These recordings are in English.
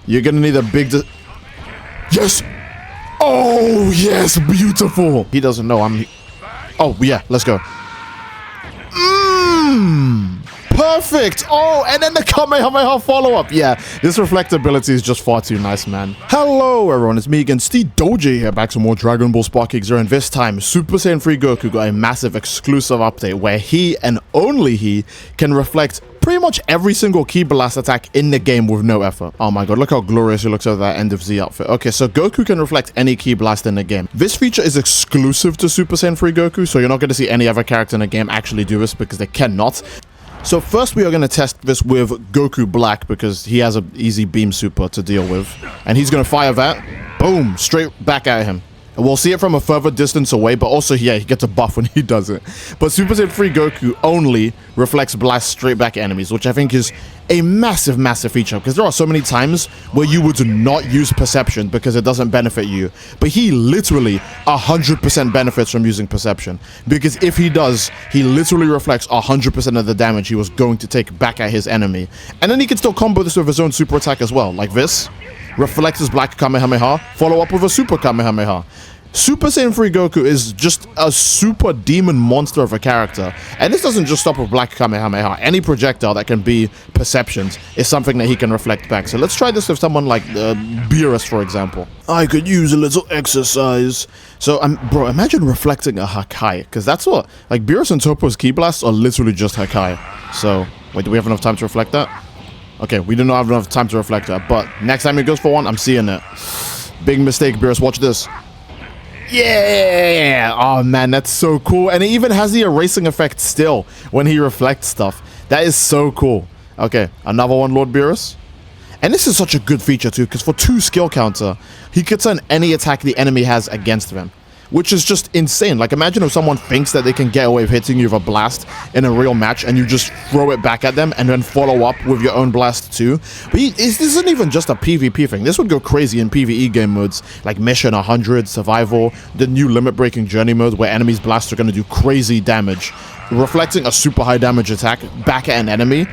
You're gonna need a big... Yes! Oh, yes, beautiful! He doesn't know I'm... Oh, yeah, let's go. Perfect! Oh, and then the Kamehameha follow-up. Yeah, this reflectability is just far too nice, man. Hello, everyone. It's me again, Steve Doji here, back to more Dragon Ball Sparking Zero. And this time, Super Saiyan 3 Goku got a massive exclusive update where he, and only he, can reflect pretty much every single Ki Blast attack in the game with no effort. Oh my god, look how glorious he looks over that End of Z outfit. Okay, so Goku can reflect any Ki Blast in the game. This feature is exclusive to Super Saiyan 3 Goku, so you're not going to see any other character in the game actually do this because they cannot. So first we are going to test this with Goku Black because he has an easy beam super to deal with. And he's going to fire that. Boom, straight back at him. And we'll see it from a further distance away, but also, yeah, he gets a buff when he does it. But Super Saiyan 3 Goku only reflects blast straight back at enemies, which I think is a massive, massive feature, because there are so many times where you would not use perception because it doesn't benefit you. But he literally 100% benefits from using perception, because if he does, he literally reflects 100% of the damage he was going to take back at his enemy. And then he can still combo this with his own super attack as well, like this. Reflect his Black Kamehameha, follow up with a Super Kamehameha. Super Saiyan 3 Goku is just a super demon monster of a character. And this doesn't just stop with Black Kamehameha. Any projectile that can be perceptions is something that he can reflect back. So let's try this with someone like Beerus, for example. I could use a little exercise. So, bro, imagine reflecting a Hakai, because that's what, like, Beerus and Toppo's Ki Blasts are literally just Hakai. So, wait, do we have enough time to reflect that? Okay, we do not have enough time to reflect that, but next time he goes for one, I'm seeing it. Big mistake, Beerus. Watch this. Yeah! Oh, man, that's so cool. And it even has the erasing effect still when he reflects stuff. That is so cool. Okay, another one, Lord Beerus. And this is such a good feature, too, because for 2 skill counter, he could turn any attack the enemy has against him, which is just insane. Like, imagine if someone thinks that they can get away with hitting you with a blast in a real match and you just throw it back at them and then follow up with your own blast too. But this isn't even just a PvP thing. This would go crazy in PvE game modes like Mission 100, Survival, the new Limit Breaking Journey mode where enemies' blasts are going to do crazy damage. Reflecting a super high damage attack back at an enemy.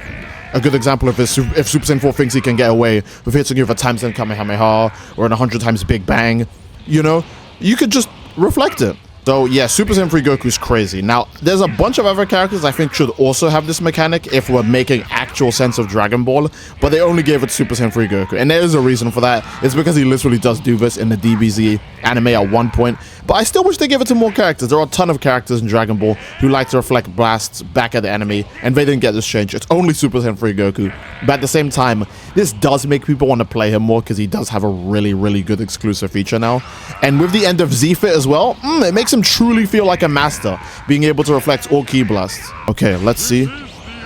A good example of this, if Super Saiyan 4 thinks he can get away with hitting you with a times 10 Kamehameha or an 100 times Big Bang, you know, you could just reflect it. So yeah, Super Saiyan 3 Goku is crazy. Now, there's a bunch of other characters I think should also have this mechanic if we're making actual sense of Dragon Ball, but they only gave it to Super Saiyan 3 Goku, and there is a reason for that. It's because he literally does do this in the DBZ anime at one point, but I still wish they gave it to more characters. There are a ton of characters in Dragon Ball who like to reflect blasts back at the enemy, and they didn't get this change. It's only Super Saiyan 3 Goku, but at the same time, this does make people want to play him more because he does have a really, really good exclusive feature now. And with the End of Z fit as well, it makes him truly feel like a master, being able to reflect all Ki Blasts. Okay, let's see.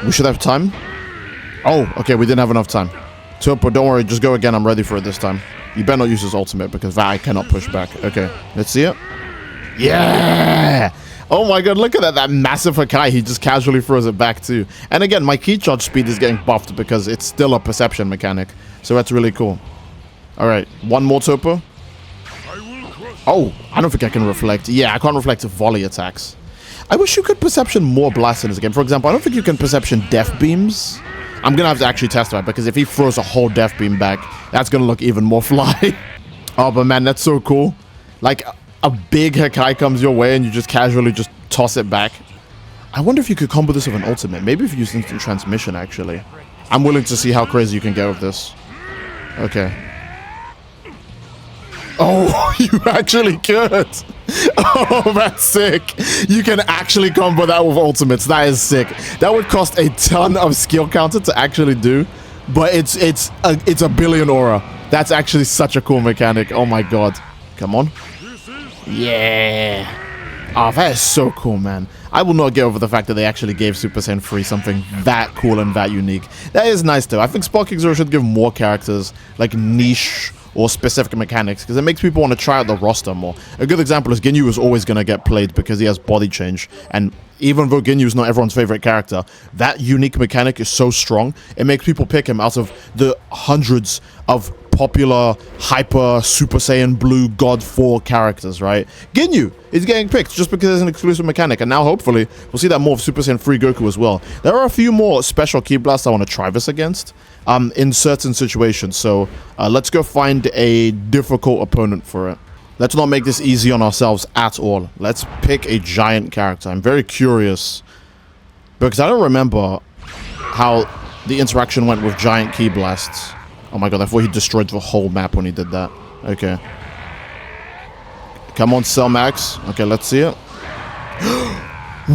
We should have time. Oh, okay, we didn't have enough time. Toppo, don't worry, just go again. I'm ready for it this time. You better not use his ultimate because that I cannot push back. Okay, let's see it. Yeah! Oh my god, look at that massive Hakai. He just casually throws it back too. And again, my key charge speed is getting buffed because it's still a perception mechanic. So that's really cool. Alright, one more Toppo. Oh, I don't think I can reflect. Yeah, I can't reflect volley attacks. I wish you could perception more blasts in this game. For example, I don't think you can perception death beams. I'm going to have to actually test that because if he throws a whole death beam back, that's going to look even more fly. Oh, but man, that's so cool. Like, a big Hakai comes your way and you just casually just toss it back. I wonder if you could combo this with an ultimate. Maybe if you use instant transmission, actually. I'm willing to see how crazy you can get with this. Okay. Oh, you actually could. Oh, that's sick. You can actually combo that with ultimates. That is sick. That would cost a ton of skill counter to actually do, but it's a billion aura. That's actually such a cool mechanic. Oh my god. Come on. Yeah. Oh, that is so cool, man. I will not get over the fact that they actually gave Super Saiyan 3 something that cool and that unique. That is nice, though. I think Sparking Zero should give more characters, like, niche or specific mechanics, because it makes people want to try out the roster more. A good example is Ginyu is always going to get played because he has body change, and even though Ginyu is not everyone's favorite character, that unique mechanic is so strong, it makes people pick him out of the hundreds of popular Hyper Super Saiyan Blue God 4 characters, right? Ginyu is getting picked just because it's an exclusive mechanic, and now hopefully we'll see that more of Super Saiyan 3 Goku as well. There are a few more special Ki Blasts I want to try this against in certain situations, so let's go find a difficult opponent for it. Let's not make this easy on ourselves at all. Let's pick a giant character. I'm very curious because I don't remember how the interaction went with giant Ki Blasts. Oh my god, I thought he destroyed the whole map when he did that. Okay. Come on, Cell Max. Okay, let's see it.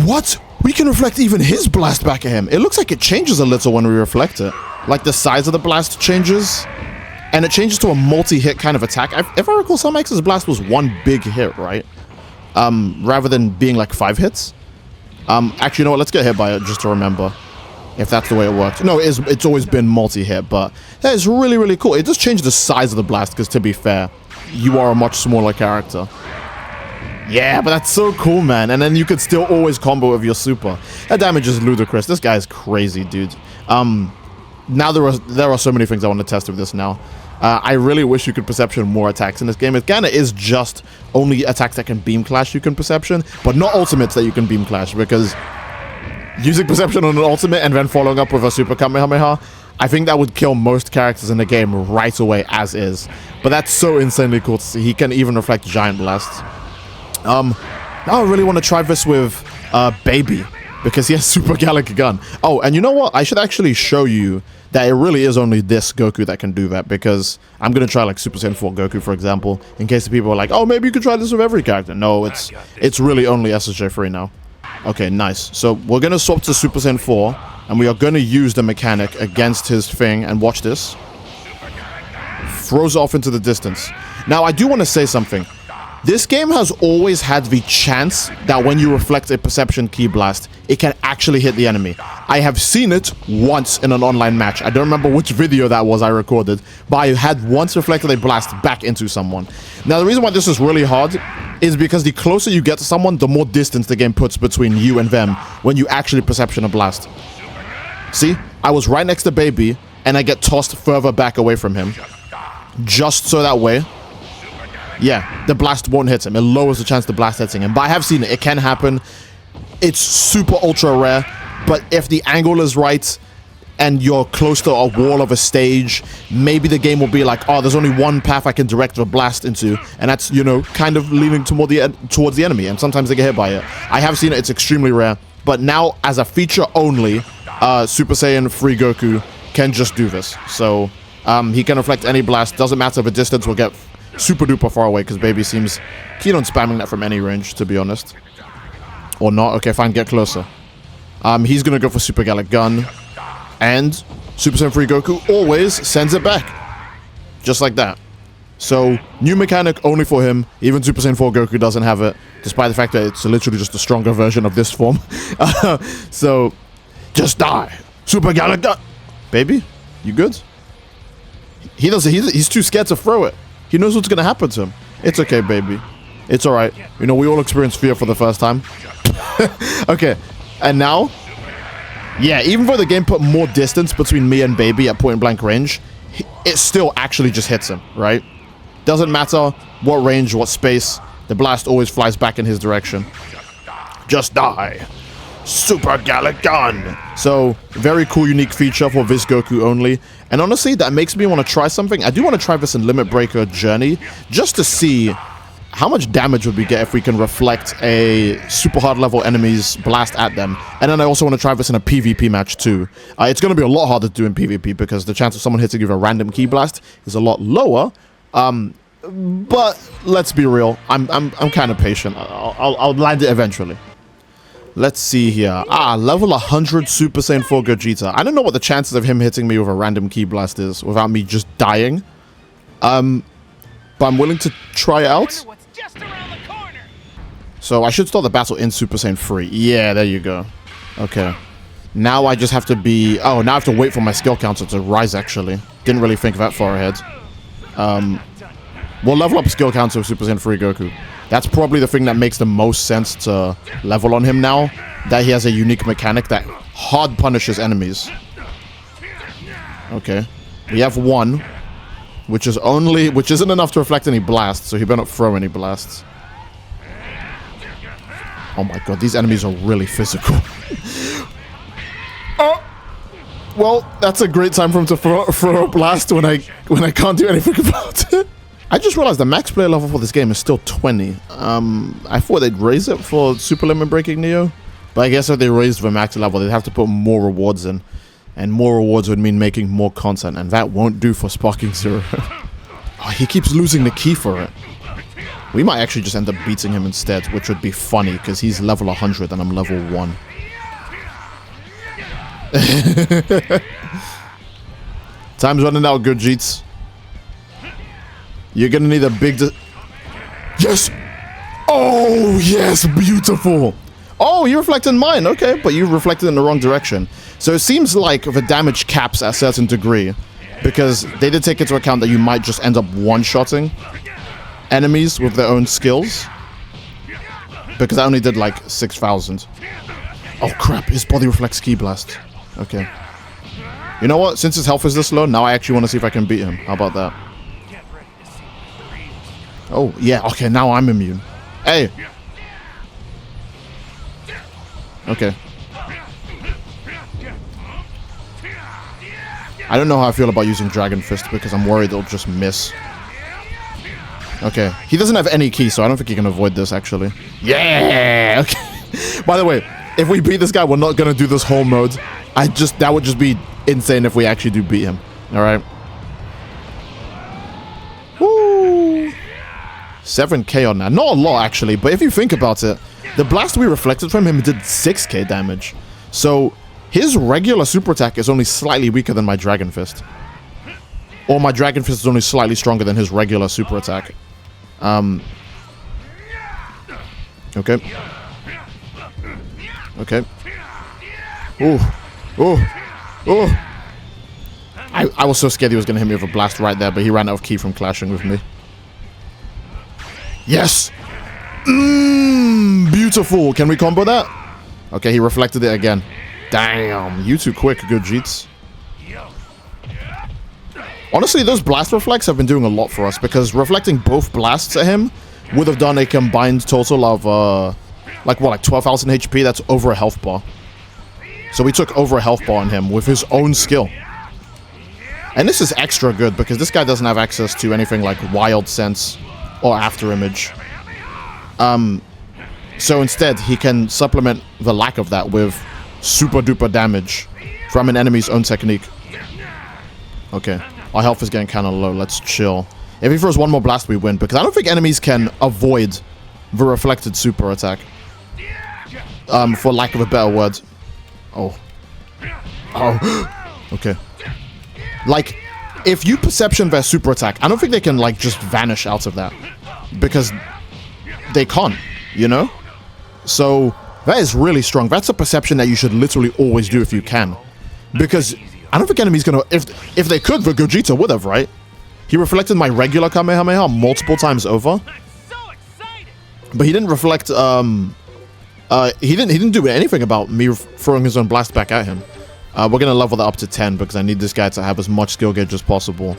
What? We can reflect even his blast back at him. It looks like it changes a little when we reflect it. Like the size of the blast changes. And it changes to a multi-hit kind of attack. If I recall, Cell Max's blast was one big hit, right? Rather than being like 5 hits. Actually, you know what? Let's get hit by it just to remember. If that's the way it worked. No, it's always been multi-hit, but that is really, really cool. It does change the size of the blast, because to be fair, you are a much smaller character. Yeah, but that's so cool, man. And then you could still always combo with your super. That damage is ludicrous. This guy is crazy, dude. Now there are so many things I want to test with this now. I really wish you could perception more attacks in this game. It kind of is just only attacks that can beam clash you can perception, but not ultimates that you can beam clash, because using perception on an ultimate and then following up with a super Kamehameha, I think that would kill most characters in the game right away as is. But that's so insanely cool to see. He can even reflect giant blasts. Now I really want to try this with Baby, because he has Super Gallic Gun. Oh, and you know what? I should actually show you that it really is only this Goku that can do that, because I'm going to try like Super Saiyan 4 Goku, for example, in case the people are like, oh, maybe you could try this with every character. No, it's really only SSJ3 now. Okay, nice. So we're going to swap to Super Saiyan 4, and we are going to use the mechanic against his thing, and watch this. Throws off into the distance. Now, I do want to say something. This game has always had the chance that when you reflect a perception Ki Blast, it can actually hit the enemy. I have seen it once in an online match. I don't remember which video that was I recorded, but I had once reflected a blast back into someone. Now, the reason why this is really hard is because the closer you get to someone, the more distance the game puts between you and them when you actually perception a blast. See? I was right next to Baby, and I get tossed further back away from him. Just so that way, yeah, the blast won't hit him. It lowers the chance the blast hitting him. But I have seen it. It can happen. It's super ultra rare. But if the angle is right and you're close to a wall of a stage, maybe the game will be like, oh, there's only one path I can direct the blast into. And that's, you know, kind of leaning towards the enemy. And sometimes they get hit by it. I have seen it. It's extremely rare. But now, as a feature only, Super Saiyan 3 Goku can just do this. So he can reflect any blast. Doesn't matter the distance will get super duper far away, because Baby seems keen on spamming that from any range, to be honest. Or not. Okay, fine, get closer. He's gonna go for Super Gallic Gun, and Super Saiyan 3 Goku always sends it back, just like that. So new mechanic only for him. Even Super Saiyan 4 Goku doesn't have it, despite the fact that it's literally just a stronger version of this form. So just die, Super Gallic Gun. Baby, you good? He's too scared to throw it. He knows what's going to happen to him. It's okay, Baby. It's alright. You know, we all experience fear for the first time. Okay. And now, yeah, even though the game put more distance between me and Baby at point blank range, it still actually just hits him, right? Doesn't matter what range, what space, the blast always flies back in his direction. Just die. Super Gallic Gun. So, very cool, unique feature for this Goku only. And honestly, that makes me want to try something. I do want to try this in Limit Breaker Journey, just to see how much damage would we get if we can reflect a super hard level enemy's blast at them. And then I also want to try this in a PvP match too. It's going to be a lot harder to do in PvP, because the chance of someone hitting you with a random Ki Blast is a lot lower. But let's be real, I'm kind of patient. I'll land it eventually. Let's see here. Level 100 Super Saiyan 4 Gogeta. I don't know what the chances of him hitting me with a random Ki Blast is without me just dying. But I'm willing to try it out. So I should start the battle in Super Saiyan 3. Yeah, there you go. Okay. Now I just have to be... Oh, now I have to wait for my skill counter to rise, actually. Didn't really think that far ahead. We'll level up skill counter with Super Saiyan 3 Goku. That's probably the thing that makes the most sense to level on him now. That he has a unique mechanic that hard punishes enemies. Okay. We have one. which isn't enough to reflect any blasts, so he better not throw any blasts. Oh my god, these enemies are really physical. Oh! Well, that's a great time for him to throw a blast when I can't do anything about it. I just realized the max player level for this game is still 20. I thought they'd raise it for Super Limit Breaking Neo, but I guess if they raised the max level, they'd have to put more rewards in, and more rewards would mean making more content, and that won't do for Sparking Zero. Oh, he keeps losing the key for it. We might actually just end up beating him instead, which would be funny because he's level 100 and I'm level 1. Time's running out, good Jeets. You're gonna need a big... Yes! Oh, yes, beautiful! Oh, you reflected mine, okay, but you reflected in the wrong direction. So it seems like the damage caps at a certain degree, because they did take into account that you might just end up one-shotting enemies with their own skills. Because I only did like 6,000. Oh crap, his body reflects Ki Blast. Okay. You know what? Since his health is this low, now I actually want to see if I can beat him. How about that? Oh, yeah. Okay, now I'm immune. Hey! Okay. I don't know how I feel about using Dragon Fist because I'm worried it'll just miss. Okay. He doesn't have any key, so I don't think he can avoid this, actually. Yeah! Okay. By the way, if we beat this guy, we're not going to do this whole mode. That would just be insane if we actually do beat him. Alright. Woo! 7k on that. Not a lot, actually, but if you think about it, the blast we reflected from him did 6k damage. So, his regular super attack is only slightly weaker than my Dragon Fist. Or my Dragon Fist is only slightly stronger than his regular super attack. Okay. Okay. Ooh. Ooh. Ooh. I was so scared he was going to hit me with a blast right there, but he ran out of ki from clashing with me. Yes! Beautiful! Can we combo that? Okay, he reflected it again. Damn, you too quick, good Jeets. Honestly, those blast reflects have been doing a lot for us, because reflecting both blasts at him would have done a combined total of, like 12,000 HP? That's over a health bar. So we took over a health bar on him with his own skill. And this is extra good, because this guy doesn't have access to anything like Wild Sense or After Image. So instead, he can supplement the lack of that with super duper damage from an enemy's own technique. Okay, our health is getting kind of low. Let's chill. If he throws one more blast, we win, because I don't think enemies can avoid the reflected super attack. For lack of a better word. Oh. Oh. Okay. Like, if you perception their super attack, I don't think they can, like, just vanish out of that. Because they can't, you know? So, that is really strong. That's a perception that you should literally always do if you can. Because I don't think enemies gonna... If they could, the Gogeta would have, right? He reflected my regular Kamehameha multiple times over. But he didn't reflect, he didn't do anything about me throwing his own blast back at him. We're gonna level that up to 10 because I need this guy to have as much skill gauge as possible.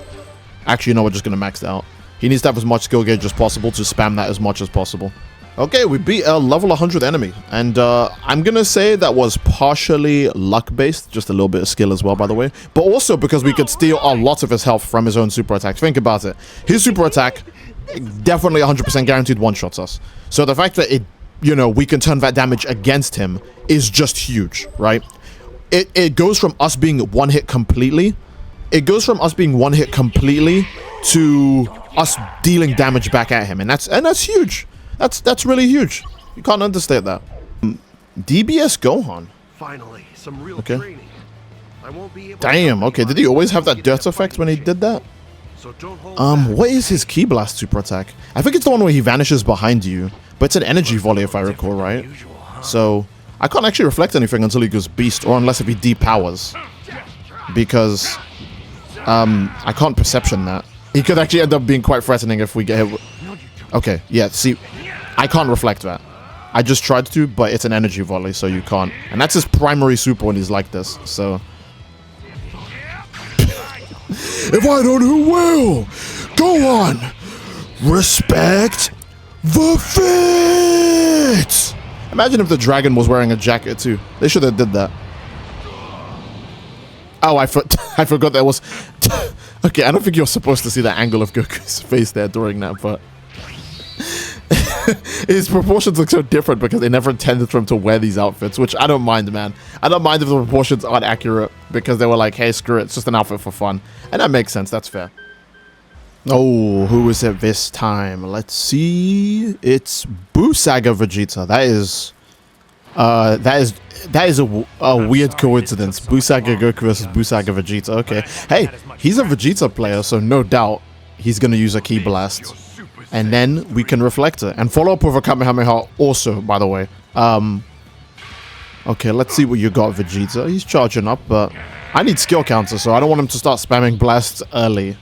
Actually, no, we're just gonna max that out. He needs to have as much skill gauge as possible to spam that as much as possible. Okay, we beat a level 100 enemy, and I'm gonna say that was partially luck-based, just a little bit of skill as well, by the way, but also because we could steal a lot of his health from his own super attack. Think about it. His super attack definitely 100% guaranteed one-shots us. So the fact that it, you know, we can turn that damage against him is just huge, right? It goes from us being one hit completely. It goes from us being one hit completely to us dealing damage back at him, and that's huge. That's really huge. You can't understate that. DBS Gohan. Finally, some real training. I won't be able Damn. Okay. Did he always have that dirt effect when he did that? So don't hold what is his Ki Blast super attack? I think it's the one where he vanishes behind you, but it's an energy volley if I recall right. So I can't actually reflect anything until he goes beast, or unless if he depowers, because I can't perception that. He could actually end up being quite threatening if we get hit. Okay. Yeah. See. I can't reflect that. I just tried to, but it's an energy volley, so you can't. And that's his primary super when he's like this, so... If I don't, who will? Go on. Respect the fit. Imagine if the dragon was wearing a jacket too. They should have did that. Oh, I forgot that was... Okay, I don't think you're supposed to see the angle of Goku's face there during that, but... His proportions look so different because they never intended for him to wear these outfits, which I don't mind, man. I don't mind if the proportions aren't accurate because they were like, hey, screw it, it's just an outfit for fun. And that makes sense, that's fair. Oh, who is it this time? Let's see. It's Busaga Vegeta. That is a weird coincidence. Busaga Goku versus Busaga Vegeta. Okay. Hey, he's a Vegeta player, so no doubt he's going to use a Ki Blast. And then we can reflect it. And follow up with a Kamehameha also, by the way. Okay, let's see what you got, Vegeta. He's charging up, but I need skill counter, so I don't want him to start spamming blasts early.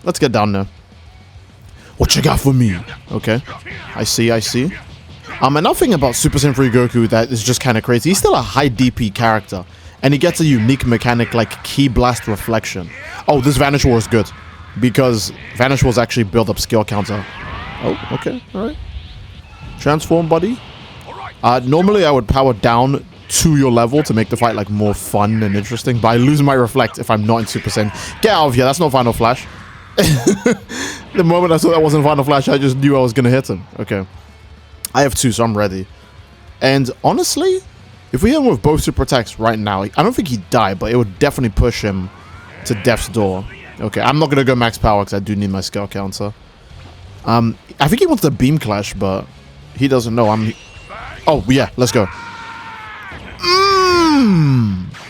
Let's get down there. What you got for me? Okay. I see. Another thing about Super Saiyan 3 Goku that is just kind of crazy. He's still a high DP character. And he gets a unique mechanic like Ki Blast Reflection. Oh, this Vanish War is good. Because Vanish Wars actually build up skill counter. Oh, okay. Alright. Transform, buddy. Normally I would power down to your level to make the fight like more fun and interesting. But I lose my Reflect if I'm not in Super Saiyan. Get out of here. That's not Final Flash. The moment I saw that wasn't Final Flash, I just knew I was going to hit him. Okay. I have 2, so I'm ready. And honestly, if we hit him with both super attacks right now, I don't think he'd die, but it would definitely push him to death's door. Okay, I'm not going to go max power because I do need my skill counter. I think he wants the Beam Clash, but he doesn't know. Oh, yeah, let's go.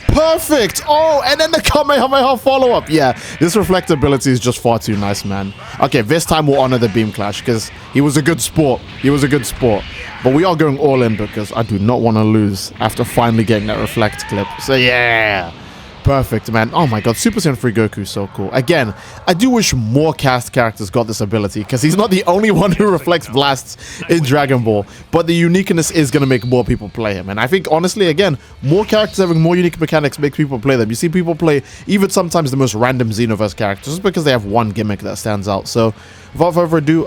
Perfect. Oh, and then the Kamehameha follow-up. Yeah, this reflectability is just far too nice, man. Okay, this time we'll honor the Beam Clash because he was a good sport. But we are going all in because I do not want to lose after finally getting that Reflect clip. So, yeah. Perfect, man. Oh my god, Super Saiyan 3 Goku is so cool. Again, I do wish more cast characters got this ability because he's not the only one who reflects blasts in Dragon Ball, but the uniqueness is going to make more people play him. And I think, honestly, again, more characters having more unique mechanics makes people play them. You see people play even sometimes the most random Xenoverse characters just because they have one gimmick that stands out. So, without further ado,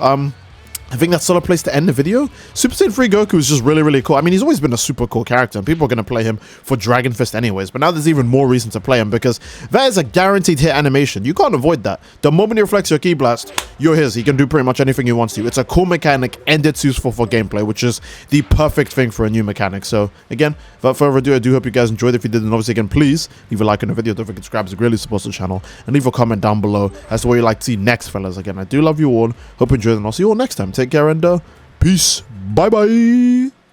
I think that's sort of a place to end the video. Super Saiyan 3 Goku is just really, really cool. I mean, he's always been a super cool character, and people are going to play him for Dragon Fist anyways. But now there's even more reason to play him, because that is a guaranteed hit animation. You can't avoid that. The moment he reflects your Ki Blast, you're his. He can do pretty much anything he wants to. It's a cool mechanic, and it's useful for gameplay, which is the perfect thing for a new mechanic. So, again, without further ado, I do hope you guys enjoyed. If you did, then obviously, again, please leave a like on the video. Don't forget to subscribe. It really supports the channel. And leave a comment down below as to what you'd like to see next, fellas. Again, I do love you all. Hope you enjoyed, and I'll see you all next time. Take care, and peace. Bye-bye.